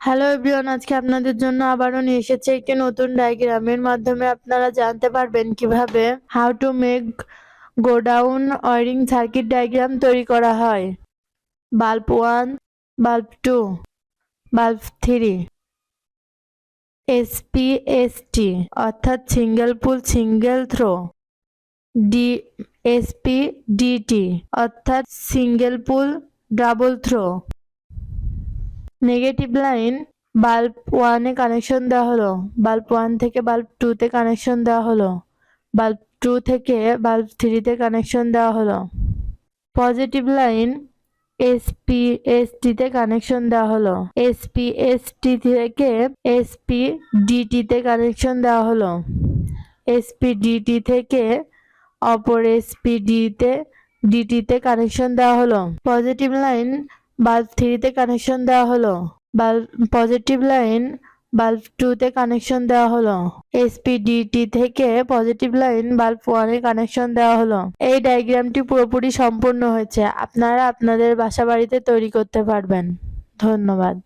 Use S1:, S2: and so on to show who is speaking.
S1: Hello everyone, আজকে আপনাদের জন্য আবারও নিয়ে এসেছে একটি নতুন ডায়াগ্রামের মাধ্যমে আপনারা জানতে পারবেন কিভাবে how to make godown wiring circuit diagram তৈরি করা হয়। বাল্ব 1, বাল্ব 2, বাল্ব 3, এসপিএসটি অর্থাৎ single pole single throw, SPDT অর্থাৎ single pole double throw. Negative line bulb 1 এ কানেকশন দেওয়া হলো, বাল্ব 1 থেকে বাল্ব 2 তে কানেকশন দেওয়া হলো, বাল্ব 2 থেকে বাল্ব 3 তে কানেকশন দেওয়া হলো। পজিটিভ লাইন এসপিএসটি তে কানেকশন দেওয়া হলো, এসপিএসটি থেকে এসপিডিটি তে কানেকশন দেওয়া হলো, এসপিডিটি থেকে অপর ডিটি তে কানেকশন দেওয়া হলো। পজিটিভ লাইন বাল্ব 3 তে কানেকশন দেওয়া হলো, পজিটিভ লাইন বাল্ব 2 তে কানেকশন দেওয়া হলো, এসপিডিটি থেকে পজিটিভ লাইন বাল্ব 1 এ কানেকশন দেওয়া হলো। এই ডায়াগ্রামটি পুরোপুরি সম্পূর্ণ হয়েছে। আপনারা আপনাদের বাসা বাড়িতে তৈরি করতে পারবেন। ধন্যবাদ।